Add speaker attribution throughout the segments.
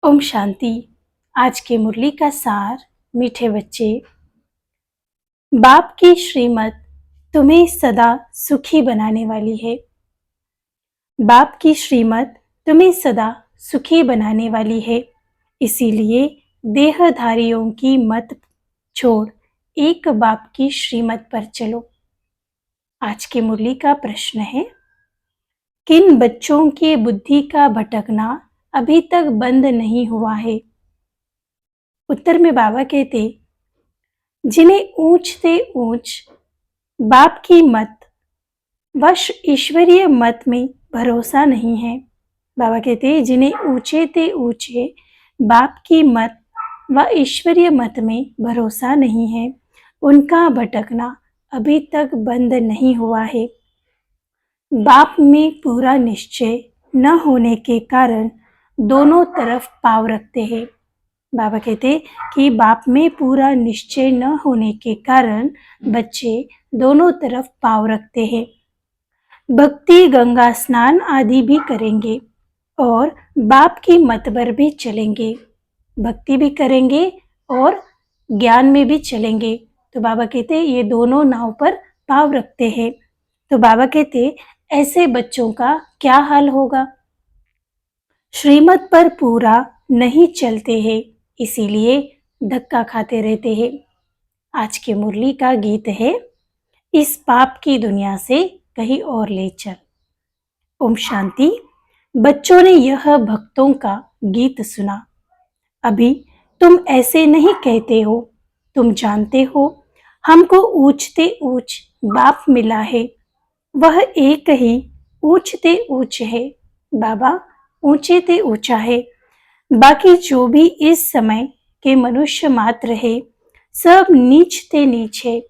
Speaker 1: ओम शांति। आज की मुरली का सार। मीठे बच्चे, बाप की श्रीमत तुम्हें सदा सुखी बनाने वाली है। बाप की श्रीमत तुम्हें सदा सुखी बनाने वाली है। इसीलिए देहधारियों की मत छोड़ एक बाप की श्रीमत पर चलो। आज की मुरली का प्रश्न है, किन बच्चों के बुद्धि का भटकना अभी तक बंद नहीं हुआ है? उत्तर में बाबा कहते, जिन्हें ऊंच से ऊंच बाप की मत वश ईश्वरीय मत में भरोसा नहीं है। बाबा कहते, जिन्हें ऊंचे से ऊंचे बाप की मत व ईश्वरीय मत में भरोसा नहीं है, उनका भटकना अभी तक बंद नहीं हुआ है। बाप में पूरा निश्चय न होने के कारण दोनों तरफ पाँव रखते हैं। बाबा कहते कि बाप में पूरा निश्चय न होने के कारण बच्चे दोनों तरफ पाँव रखते हैं। भक्ति गंगा स्नान आदि भी करेंगे और बाप की मत पर भी चलेंगे। भक्ति भी करेंगे और ज्ञान में भी चलेंगे। तो बाबा कहते ये दोनों नाव पर पाँव रखते हैं। तो बाबा कहते ऐसे बच्चों का क्या हाल होगा? श्रीमत पर पूरा नहीं चलते हैं, इसीलिए धक्का खाते रहते हैं। आज की मुरली का गीत है, इस पाप की दुनिया से कहीं और ले चल। ओम शांति। बच्चों ने यह भक्तों का गीत सुना। अभी तुम ऐसे नहीं कहते हो, तुम जानते हो हमको ऊंचते ऊंच बाप मिला है। वह एक ही ऊंचते ऊंच है। बाबा ऊंचे ते ऊंचा है। बाकी जो भी इस समय के मनुष्य मात्र है, सब नीच ते नीच है।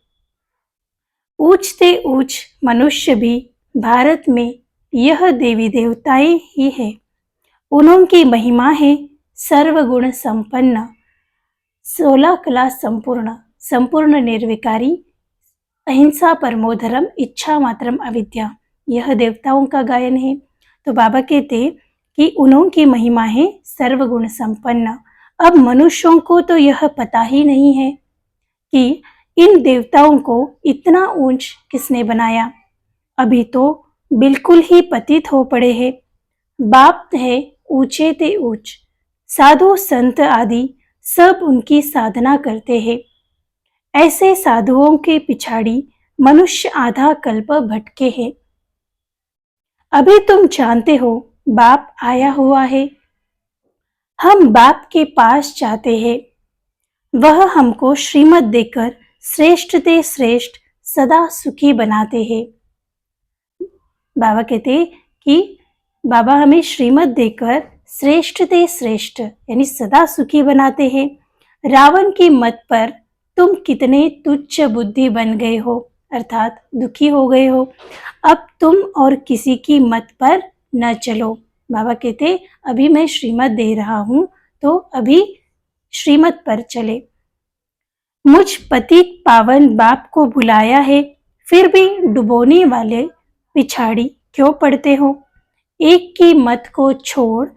Speaker 1: ऊंच ते ऊंच मनुष्य भी भारत में यह देवी देवताएं ही है। उन्होंकी महिमा है सर्वगुण संपन्न, 16 कला संपूर्ण, संपूर्ण निर्विकारी, अहिंसा परमो धर्म, इच्छा मात्रम अविद्या। यह देवताओं का गायन है। तो बाबा कहते कि उन्होंकी महिमा है सर्वगुण संपन्न। अब मनुष्यों को तो यह पता ही नहीं है कि इन देवताओं को इतना ऊंच किसने बनाया। अभी तो बिल्कुल ही पतित हो पड़े हैं। बाप है ऊंचे ते ऊंच, साधु संत आदि सब उनकी साधना करते हैं। ऐसे साधुओं के पिछाड़ी मनुष्य आधा कल्प भटके हैं। अभी तुम जानते हो बाप आया हुआ है। हम बाप के पास जाते हैं। वह हमको श्रीमत देकर श्रेष्ठ ते श्रेष्ठ सदा सुखी बनाते हैं। बाबा कहते कि बाबा हमें श्रीमत देकर श्रेष्ठ ते श्रेष्ठ यानी सदा सुखी बनाते हैं। रावण की मत पर तुम कितने तुच्छ बुद्धि बन गए हो, अर्थात दुखी हो गए हो। अब तुम और किसी की मत पर न चलो। बाबा कहते अभी मैं श्रीमत दे रहा हूं, तो अभी श्रीमत पर चले। मुझ पतित पावन बाप को बुलाया है, फिर भी डुबोने वाले पिछाड़ी क्यों पड़ते हो? एक की मत को छोड़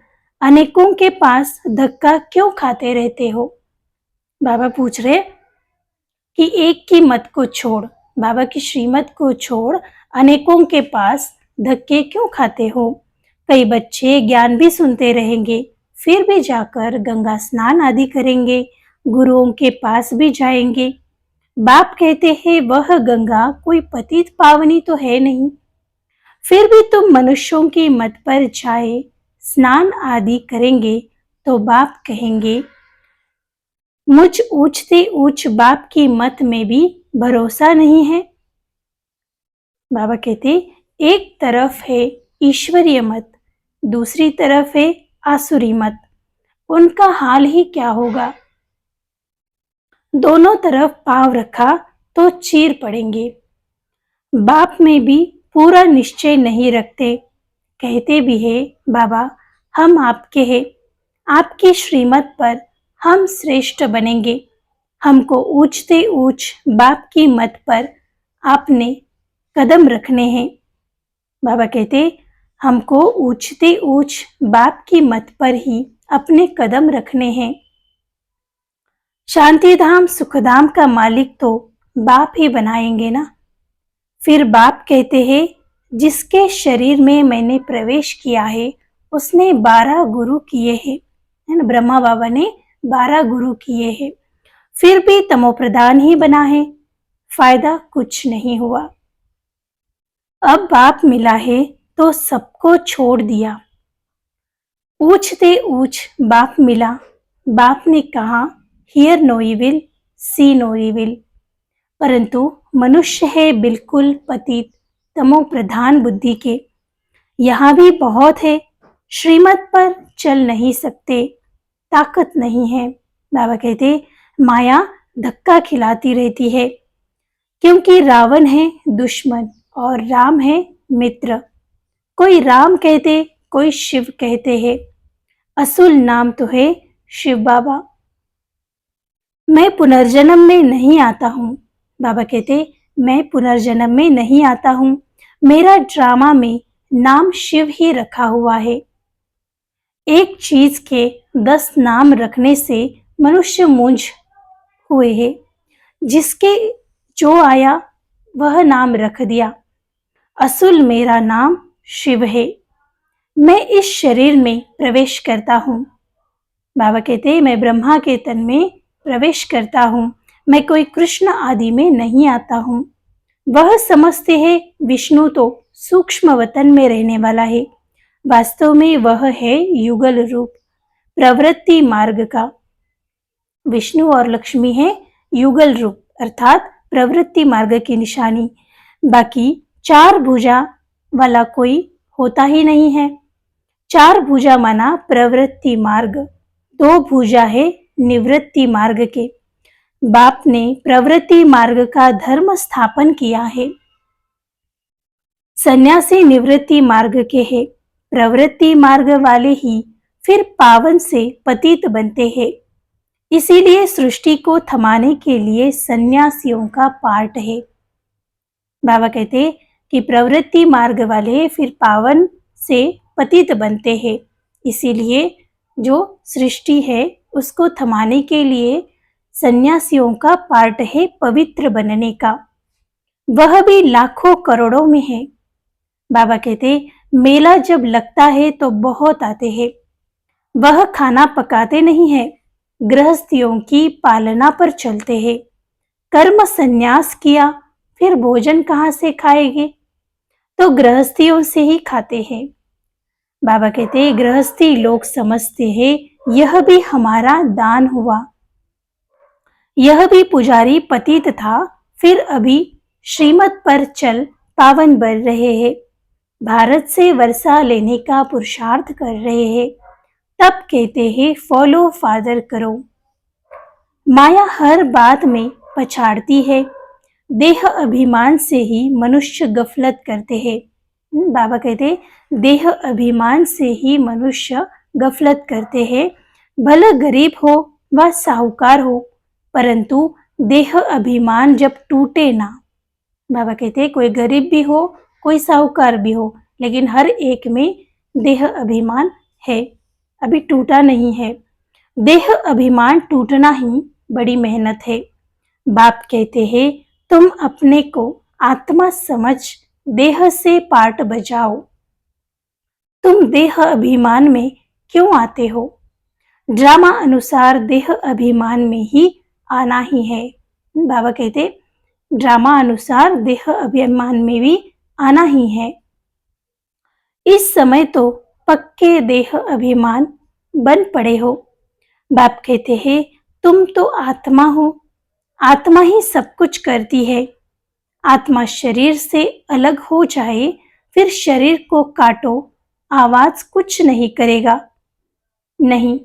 Speaker 1: अनेकों के पास धक्का क्यों खाते रहते हो? बाबा पूछ रहे कि एक की मत को छोड़, बाबा की श्रीमत को छोड़ अनेकों के पास धक्के क्यों खाते हो? कई बच्चे ज्ञान भी सुनते रहेंगे, फिर भी जाकर गंगा स्नान आदि करेंगे, गुरुओं के पास भी जाएंगे। बाप कहते हैं वह गंगा कोई पतित पावनी तो है नहीं। फिर भी तुम मनुष्यों की मत पर जाए स्नान आदि करेंगे तो बाप कहेंगे मुझ ऊंचते ऊंच बाप की मत में भी भरोसा नहीं है। बाबा कहते एक तरफ है ईश्वरीय मत, दूसरी तरफ है आसुरी मत। उनका हाल ही क्या होगा? दोनों तरफ पांव रखा तो चीर पड़ेंगे। बाप में भी पूरा निश्चय नहीं रखते। कहते भी है बाबा हम आपके हैं, आपकी श्रीमत पर हम श्रेष्ठ बनेंगे। हमको ऊंचते ऊंच बाप की मत पर आपने कदम रखने हैं। बाबा कहते हमको ऊंचते ऊंच बाप की मत पर ही अपने कदम रखने हैं। शांतिधाम सुखधाम का मालिक तो बाप ही बनाएंगे ना। फिर बाप कहते हैं, जिसके शरीर में मैंने प्रवेश किया है उसने 12 गुरु किए हैं, है ना। ब्रह्मा बाबा ने 12 गुरु किए हैं, फिर भी तमोप्रधान ही बना है, फायदा कुछ नहीं हुआ। अब बाप मिला है तो सबको छोड़ दिया। ऊंचते ऊंच बाप मिला। बाप ने कहा, hear no evil, see no evil. परंतु मनुष्य है बिल्कुल पतित तमो प्रधान बुद्धि के। यहाँ भी बहुत है, श्रीमत पर चल नहीं सकते, ताकत नहीं है। बाबा कहते, माया धक्का खिलाती रहती है, क्योंकि रावण है दुश्मन और राम है मित्र। कोई राम कहते, कोई शिव कहते हैं। असुल नाम तो है शिव बाबा। मैं पुनर्जन्म में नहीं आता हूँ। बाबा कहते, मैं पुनर्जन्म में नहीं आता हूँ। मेरा ड्रामा में नाम शिव ही रखा हुआ है। एक चीज के 10 नाम रखने से मनुष्य मूंझ हुए हैं। जिसके जो आया वह नाम रख दिया। असुल मेरा नाम शिव है। मैं इस शरीर में प्रवेश करता हूँ। बाबा कहते, मैं ब्रह्मा के तन में प्रवेश करता हूँ। मैं कोई कृष्ण आदि में नहीं आता हूँ। वह समझते हैं विष्णु तो सूक्ष्म वतन में रहने वाला है। वास्तव में वह है युगल रूप प्रवृत्ति मार्ग का। विष्णु और लक्ष्मी है युगल रूप अर्थात प्रवृत्ति मार्ग की निशानी। बाकी 4 भुजा वाला कोई होता ही नहीं है। 4 भुजा माना प्रवृत्ति मार्ग, 2 भुजा है निवृत्ति मार्ग के। बाप ने प्रवृत्ति मार्ग का धर्म स्थापन किया है। सन्यासी निवृत्ति मार्ग के हैं। प्रवृत्ति मार्ग वाले ही फिर पावन से पतित बनते हैं। इसीलिए सृष्टि को थमाने के लिए सन्यासियों का पार्ट है। बाबा कहते कि प्रवृत्ति मार्ग वाले फिर पावन से पतित बनते हैं। इसीलिए जो सृष्टि है उसको थमाने के लिए सन्यासियों का पार्ट है पवित्र बनने का। वह भी लाखों करोड़ों में है। बाबा कहते, मेला जब लगता है तो बहुत आते हैं। वह खाना पकाते नहीं है, गृहस्थियों की पालना पर चलते हैं। कर्म संन्यास किया, फिर भोजन कहाँ से खाएंगे? तो गृहस्थियों से ही खाते हैं। बाबा कहते, गृहस्थी लोग समझते हैं यह भी हमारा दान हुआ। यह भी पुजारी पतित था, फिर अभी श्रीमत पर चल पावन बन रहे हैं। भारत से वर्षा लेने का पुरुषार्थ कर रहे हैं। तब कहते हैं फॉलो फादर करो। माया हर बात में पछाड़ती है। देह अभिमान से ही मनुष्य गफलत करते हैं। बाबा कहते, देह अभिमान से ही मनुष्य गफलत करते हैं। भले गरीब हो व साहूकार हो, परंतु देह अभिमान जब टूटे ना। बाबा कहते, कोई गरीब भी हो कोई साहूकार भी हो, लेकिन हर एक में देह अभिमान है, अभी टूटा नहीं है। देह अभिमान टूटना ही बड़ी मेहनत है। बाप कहते हैं, तुम अपने को आत्मा समझ देह से पार्ट बजाओ। तुम देह अभिमान में क्यों आते हो? ड्रामा अनुसार देह अभिमान में ही आना ही है। बाबा कहते, ड्रामा अनुसार देह अभिमान में भी आना ही है। इस समय तो पक्के देह अभिमान बन पड़े हो। बाप कहते हैं, तुम तो आत्मा हो, आत्मा ही सब कुछ करती है। आत्मा शरीर से अलग हो जाए, फिर शरीर को काटो, आवाज कुछ नहीं करेगा। नहीं,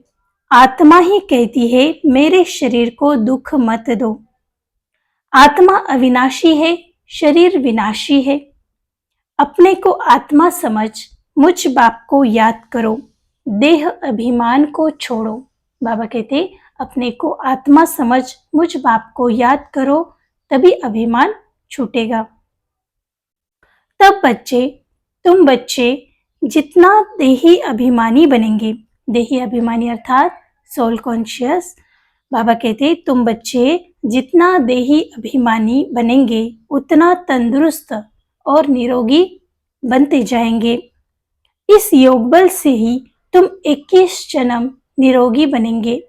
Speaker 1: आत्मा ही कहती है मेरे शरीर को दुख मत दो। आत्मा अविनाशी है, शरीर विनाशी है। अपने को आत्मा समझ मुझ बाप को याद करो, देह अभिमान को छोड़ो। बाबा कहते, अपने को आत्मा समझ मुझ बाप को याद करो, तभी अभिमान छूटेगा। तब तुम बच्चे जितना देही अभिमानी बनेंगे, देही अभिमानी अर्थात सोल कॉन्शियस। बाबा कहते तुम बच्चे जितना देही अभिमानी बनेंगे उतना तंदुरुस्त और निरोगी बनते जाएंगे। इस योग बल से ही तुम 21 जन्म निरोगी बनेंगे।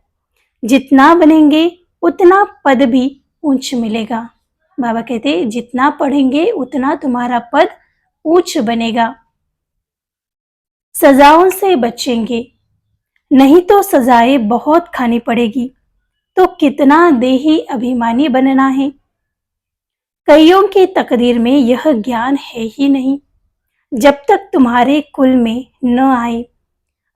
Speaker 1: जितना बनेंगे उतना पद भी ऊंच मिलेगा। बाबा कहते जितना पढ़ेंगे उतना तुम्हारा पद ऊंच बनेगा। सजाओं से बचेंगे, नहीं तो सजाएं बहुत खानी पड़ेगी। तो कितना देही अभिमानी बनना है। कईयों की तकदीर में यह ज्ञान है ही नहीं। जब तक तुम्हारे कुल में न आए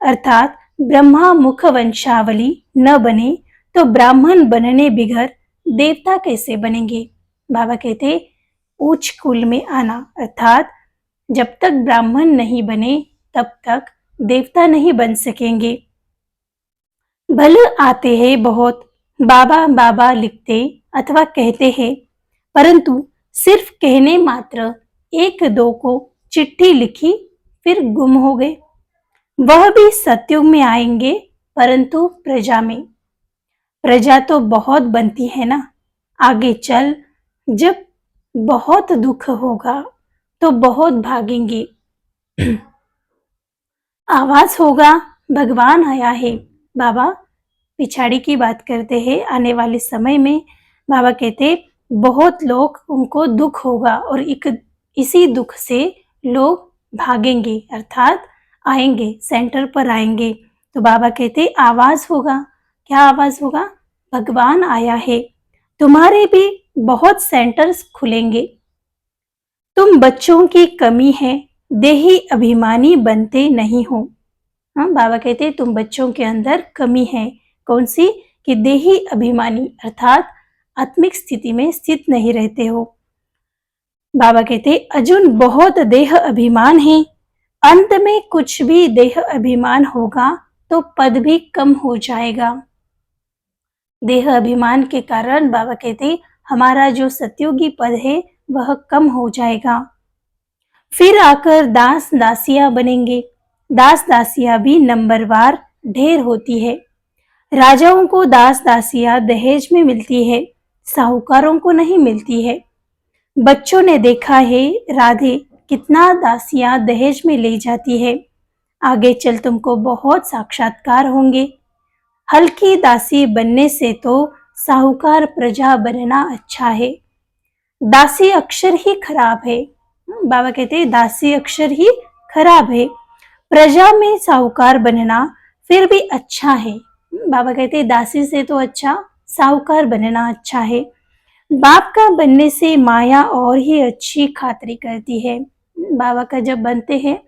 Speaker 1: अर्थात ब्रह्मा मुख वंशावली न बने तो ब्राह्मण बनने बिगर देवता कैसे बनेंगे। बाबा कहते उच्च कुल में आना अर्थात जब तक ब्राह्मण नहीं बने तब तक देवता नहीं बन सकेंगे। भले आते हैं बहुत बाबा बाबा लिखते अथवा कहते हैं, परंतु सिर्फ कहने मात्र एक दो को चिट्ठी लिखी फिर गुम हो गए। वह भी सतयुग में आएंगे, परंतु प्रजा में। प्रजा तो बहुत बनती है ना, आगे चल जब बहुत दुख होगा तो बहुत भागेंगे। आवाज होगा भगवान आया है। बाबा पिछाड़ी की बात करते हैं, आने वाले समय में बाबा कहते बहुत लोग उनको दुख होगा और इसी दुख से लोग भागेंगे अर्थात आएंगे, सेंटर पर आएंगे। तो बाबा कहते आवाज होगा। क्या आवाज होगा? भगवान आया है। तुम्हारे भी बहुत सेंटर्स खुलेंगे। तुम बच्चों की कमी है, देही अभिमानी बनते नहीं हो। हाँ, बाबा कहते तुम बच्चों के अंदर कमी है। कौन सी? कि देही अभिमानी अर्थात आत्मिक स्थिति में स्थित नहीं रहते हो। बाबा कहते अर्जुन बहुत देह अभिमान है। अंत में कुछ भी देह अभिमान होगा तो पद भी कम हो जाएगा। देह अभिमान के कारण बाबा कहते हमारा जो सत्योगी पद है वह कम हो जाएगा। फिर आकर दास दासियां बनेंगे। दास दासियां भी नंबरवार ढेर होती है। राजाओं को दास दासियां दहेज में मिलती है, साहूकारों को नहीं मिलती है। बच्चों ने देखा है राधे कितना दासियां दहेज में ले जाती है। आगे चल तुमको बहुत साक्षात्कार होंगे। हल्की दासी बनने से तो साहूकार प्रजा बनना अच्छा है। दासी अक्षर ही खराब है। बाबा कहते हैं दासी अक्षर ही खराब है, प्रजा में साहूकार बनना फिर भी अच्छा है। बाबा कहते हैं दासी से तो अच्छा साहूकार बनना अच्छा है। बाप का बनने से माया और ही अच्छी खातरी करती है। बाबा का जब बनते हैं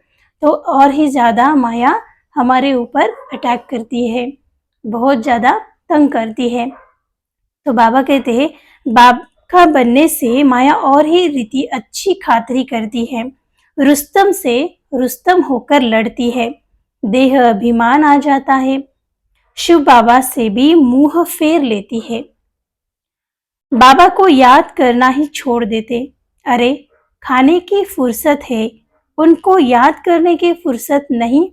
Speaker 1: तो और ही ज्यादा माया हमारे ऊपर अटैक करती है, बहुत ज्यादा तंग करती है। तो बाबा कहते हैं बाप का बनने से माया और ही रीति अच्छी खातरी करती है। रुस्तम से रुस्तम होकर लड़ती है। देह अभिमान आ जाता है। शिव बाबा से भी मुंह फेर लेती है। बाबा को याद करना ही छोड़ देते। अरे खाने की फुर्सत है, उनको याद करने की फुर्सत नहीं।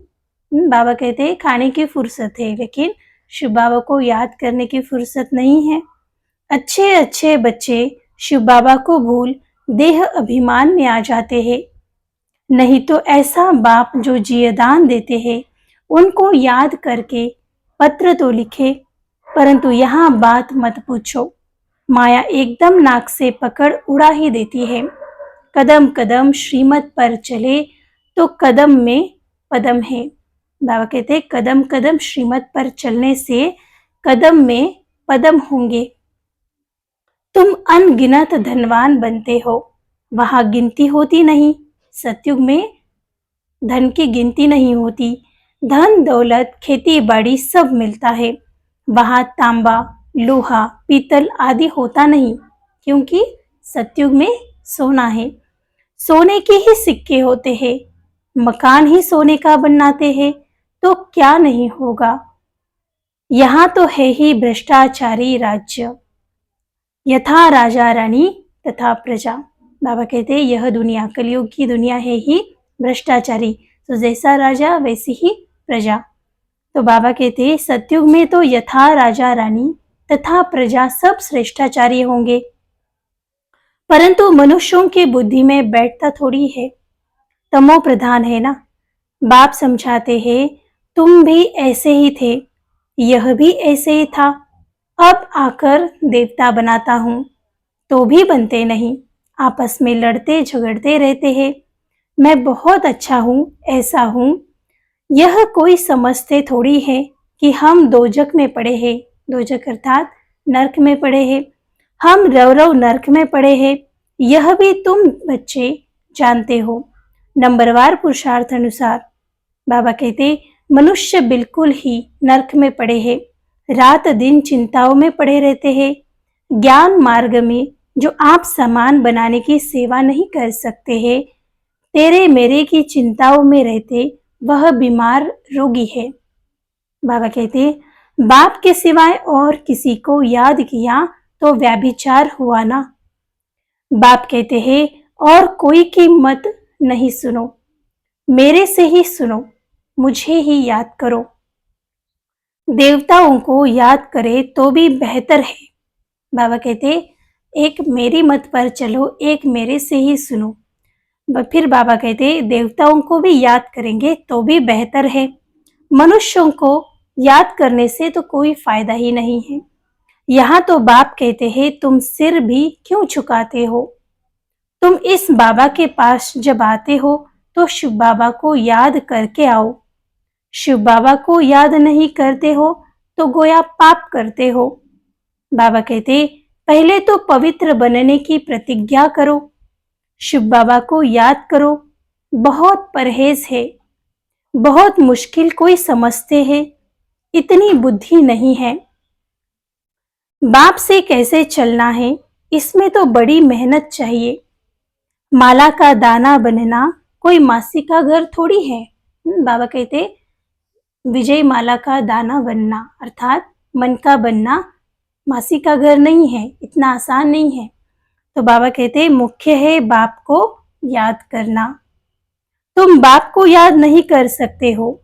Speaker 1: बाबा कहते हैं खाने की फुर्सत है लेकिन शिव बाबा को याद करने की फुर्सत नहीं है। अच्छे अच्छे बच्चे शिव बाबा को भूल देह अभिमान में आ जाते हैं। नहीं तो ऐसा बाप जो जियदान देते हैं उनको याद करके पत्र तो लिखे, परंतु यहाँ बात मत पूछो। माया एकदम नाक से पकड़ उड़ा ही देती है। कदम कदम श्रीमत पर चले तो कदम में पदम है। बाबा कहते हैं कदम कदम श्रीमत पर चलने से कदम में पदम होंगे। तुम अनगिनत धनवान बनते हो, वहां गिनती होती नहीं। सतयुग में धन की गिनती नहीं होती। धन दौलत खेती बाड़ी सब मिलता है। वहां तांबा लोहा पीतल आदि होता नहीं, क्योंकि सतयुग में सोना है। सोने के ही सिक्के होते हैं। मकान ही सोने का बनाते हैं तो क्या नहीं होगा। यहाँ तो है ही भ्रष्टाचारी राज्य, यथा राजा रानी तथा प्रजा। बाबा कहते हैं यह दुनिया कलयुग की दुनिया है ही भ्रष्टाचारी, तो जैसा राजा वैसी ही प्रजा। तो बाबा कहते सतयुग में तो यथा राजा रानी तथा प्रजा सब श्रेष्ठाचार्य होंगे, परंतु मनुष्यों की बुद्धि में बैठता थोड़ी है, तमो प्रधान है ना। बाप समझाते हैं तुम भी ऐसे ही थे, यह भी ऐसे ही था, अब आकर देवता बनाता हूं तो भी बनते नहीं, आपस में लड़ते झगड़ते रहते हैं। मैं बहुत अच्छा हूं, ऐसा हूं, यह कोई समझते थोड़ी है कि हम दोजक में पड़े हैं, दोजक अर्थात नरक में पड़े हैं, हम रव रव नरक में पड़े हैं, यह भी तुम बच्चे जानते हो, नंबरवार पुरुषार्थ अनुसार। बाबा कहते मनुष्य बिल्कुल ही नरक में पड़े हैं, रात दिन चिंताओं में पड़े रहते हैं। ज्ञान मार्ग में जो आप समान बनाने की सेवा नहीं कर सकते हैं, तेरे मेरे की चिंताओं में रहते वह बीमार रोगी है। बाबा कहते बाप के सिवाय और किसी को याद किया तो व्याभिचार हुआ ना। बाप कहते हैं और कोई की मत नहीं सुनो, मेरे से ही सुनो, मुझे ही याद करो। देवताओं को याद करे तो भी बेहतर है। बाबा कहते एक मेरी मत पर चलो, एक मेरे से ही सुनो। फिर बाबा कहते देवताओं को भी याद करेंगे तो भी बेहतर है, मनुष्यों को याद करने से तो कोई फायदा ही नहीं है। यहाँ तो बाप कहते हैं तुम सिर भी क्यों झुकाते हो, तुम इस बाबा के पास जब आते हो तो शिव बाबा को याद करके आओ, शिव बाबा को याद नहीं करते हो तो गोया पाप करते हो। बाबा कहते पहले तो पवित्र बनने की प्रतिज्ञा करो, शिव बाबा को याद करो। बहुत परहेज है, बहुत मुश्किल कोई समझते हैं, इतनी बुद्धि नहीं है। बाप से कैसे चलना है, इसमें तो बड़ी मेहनत चाहिए। माला का दाना बनना कोई मासी का घर थोड़ी है। बाबा कहते विजय माला का दाना बनना अर्थात मन का बनना मासी का घर नहीं है, इतना आसान नहीं है। तो बाबा कहते मुख्य है बाप को याद करना। तुम बाप को याद नहीं कर सकते हो,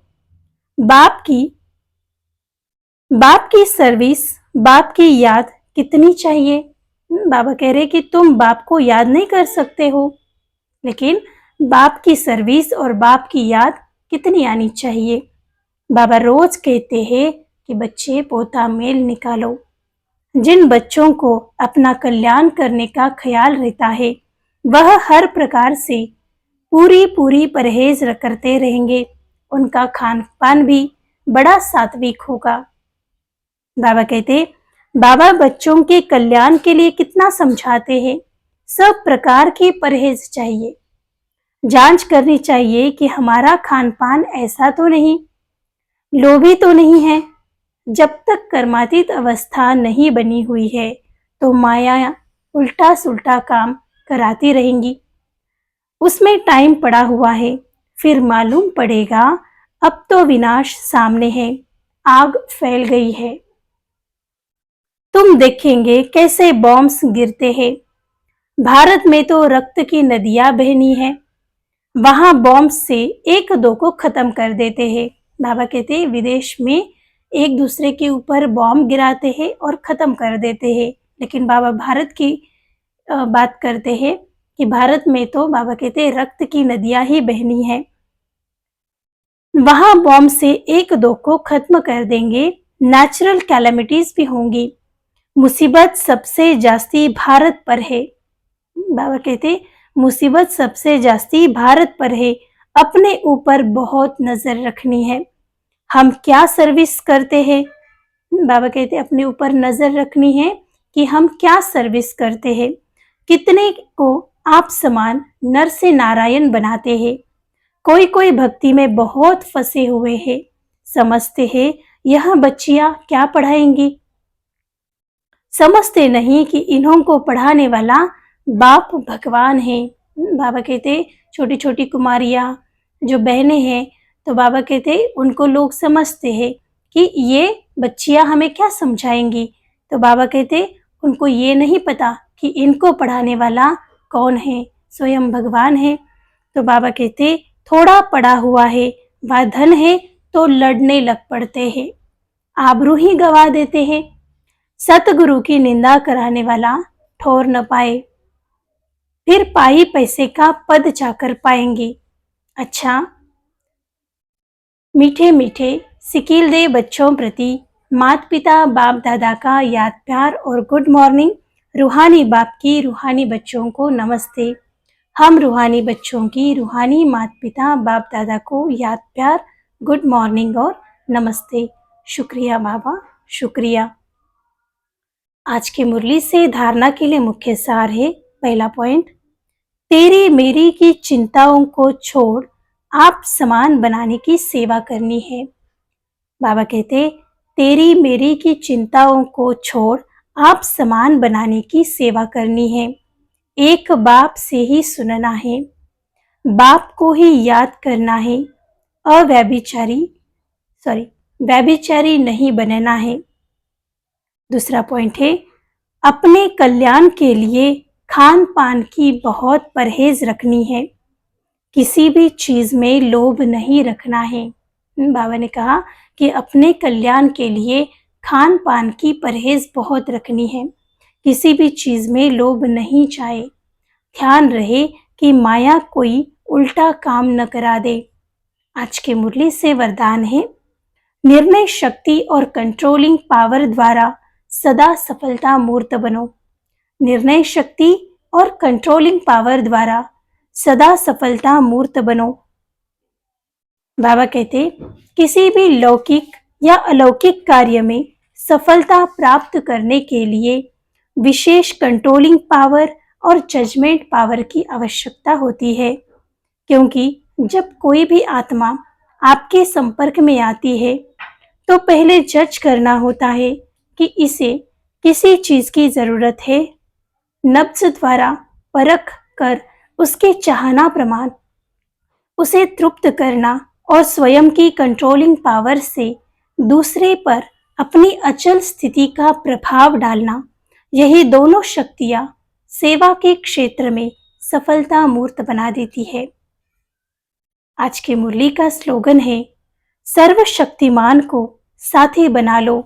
Speaker 1: बाप की सर्विस, बाप की याद कितनी चाहिए। बाबा कह रहे कि तुम बाप को याद नहीं कर सकते हो, लेकिन बाप की सर्विस और बाप की याद कितनी आनी चाहिए। बाबा रोज कहते हैं कि बच्चे पोता मेल निकालो। जिन बच्चों को अपना कल्याण करने का ख्याल रहता है वह हर प्रकार से पूरी परहेज करते रहेंगे, उनका खान पान भी बड़ा सात्विक होगा। बाबा कहते बाबा बच्चों के कल्याण के लिए कितना समझाते हैं, सब प्रकार के परहेज चाहिए, जांच करनी चाहिए कि हमारा खान पान ऐसा तो नहीं, लोभी तो नहीं है। जब तक कर्मातीत अवस्था नहीं बनी हुई है तो माया उल्टा सुल्टा काम कराती रहेंगी, उसमें टाइम पड़ा हुआ है, फिर मालूम पड़ेगा अब तो विनाश सामने है, आग फैल गई है। तुम देखेंगे कैसे बॉम्ब्स गिरते हैं। भारत में तो रक्त की नदियां बहनी है, वहां बॉम्ब से एक दो को खत्म कर देते हैं। बाबा कहते हैं विदेश में एक दूसरे के ऊपर बॉम्ब गिराते हैं और खत्म कर देते हैं, लेकिन बाबा भारत की बात करते हैं कि भारत में तो बाबा कहते हैं रक्त की नदियां ही बहनी है, वहां बॉम्ब से एक दो को खत्म कर देंगे, नेचुरल कैलेमिटीज भी होंगी, मुसीबत सबसे जास्ती भारत पर है। बाबा कहते मुसीबत सबसे जास्ती भारत पर है, अपने ऊपर बहुत नजर रखनी है। हम क्या सर्विस करते हैं, बाबा कहते अपने ऊपर नजर रखनी है कि हम क्या सर्विस करते हैं, कितने को आप समान नर से नारायण बनाते हैं। कोई भक्ति में बहुत फंसे हुए हैं, समझते हैं यह बच्चियां क्या पढ़ाएंगी, समझते नहीं कि इन्हों को पढ़ाने वाला बाप भगवान है। बाबा कहते छोटी छोटी कुमारियां जो बहनें हैं, तो बाबा कहते उनको लोग समझते हैं कि ये बच्चियां हमें क्या समझाएंगी, तो बाबा कहते उनको ये नहीं पता कि इनको पढ़ाने वाला कौन है, स्वयं भगवान है। तो बाबा कहते थोड़ा पढ़ा हुआ है वह धन है, तो लड़ने लग पड़ते हैं, आबरू ही गवा देते हैं। सतगुरु की निंदा कराने वाला ठोर न पाए, फिर पाई पैसे का पद जाकर पाएंगे। अच्छा, मीठे मीठे सिकील दे बच्चों प्रति माता पिता बाप दादा का याद प्यार और गुड मॉर्निंग। रूहानी बाप की रूहानी बच्चों को नमस्ते। हम रूहानी बच्चों की रूहानी माता पिता बाप दादा को याद प्यार, गुड मॉर्निंग और नमस्ते। शुक्रिया बाबा, शुक्रिया। आज की मुरली से धारणा के लिए मुख्य सार है। पहला पॉइंट, तेरी मेरी की चिंताओं को छोड़ आप समान बनाने की सेवा करनी है। बाबा कहते, तेरी मेरी की चिंताओं को छोड़ आप समान बनाने की सेवा करनी है। एक बाप से ही सुनना है, बाप को ही याद करना है। व्यभिचारी नहीं बनना है। दूसरा पॉइंट है, अपने कल्याण के लिए खान पान की बहुत परहेज रखनी है। किसी भी चीज में लोभ नहीं रखना है। बाबा ने कहा कि अपने कल्याण के लिए खान पान की परहेज बहुत रखनी है, किसी भी चीज में लोभ नहीं चाहे। ध्यान रहे कि माया कोई उल्टा काम न करा दे। आज के मुरली से वरदान है, निर्णय शक्ति और कंट्रोलिंग पावर द्वारा सदा सफलता मूर्त बनो। निर्णय शक्ति और कंट्रोलिंग पावर द्वारा सदा सफलता मूर्त बनो। बाबा कहते, किसी भी लौकिक या अलौकिक कार्य में सफलता प्राप्त करने के लिए विशेष कंट्रोलिंग पावर और जजमेंट पावर की आवश्यकता होती है, क्योंकि जब कोई भी आत्मा आपके संपर्क में आती है तो पहले जज करना होता है कि इसे किसी चीज की जरूरत है। नब्ज द्वारा परख कर उसके चाहना प्रमाण, उसे तृप्त करना और स्वयं की कंट्रोलिंग पावर से दूसरे पर अपनी अचल स्थिति का प्रभाव डालना, यही दोनों शक्तियां सेवा के क्षेत्र में सफलता मूर्त बना देती है। आज की मुरली का स्लोगन है, सर्वशक्तिमान को साथी बना लो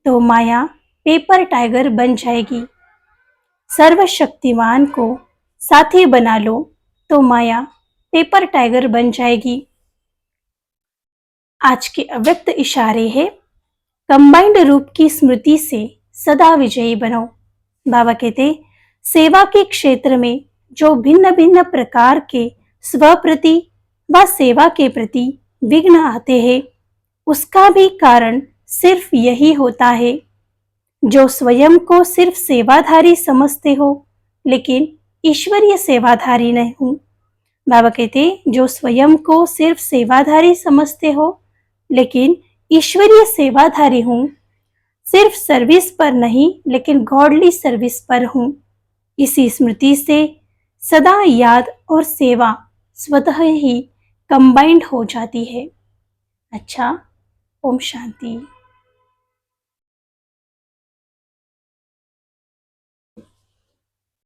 Speaker 1: तो माया पेपर टाइगर बन जाएगी। सर्वशक्तिमान को साथी बना लो तो माया पेपर टाइगर बन जाएगी। आज के अव्यक्त इशारे हैं, कंबाइंड रूप की स्मृति से सदा विजयी बनो। बाबा कहते, सेवा के क्षेत्र में जो भिन्न भिन्न प्रकार के स्वप्रति व सेवा के प्रति विघ्न आते हैं, उसका भी कारण सिर्फ यही होता है, जो स्वयं को सिर्फ सेवाधारी समझते हो लेकिन ईश्वरीय सेवाधारी नहीं हूं। बाबा कहते, जो स्वयं को सिर्फ सेवाधारी समझते हो लेकिन ईश्वरीय सेवाधारी हूं, सिर्फ सर्विस पर नहीं लेकिन गॉडली सर्विस पर हूं। इसी स्मृति से सदा याद और सेवा स्वतः ही कंबाइंड हो जाती है। अच्छा, ओम शांति।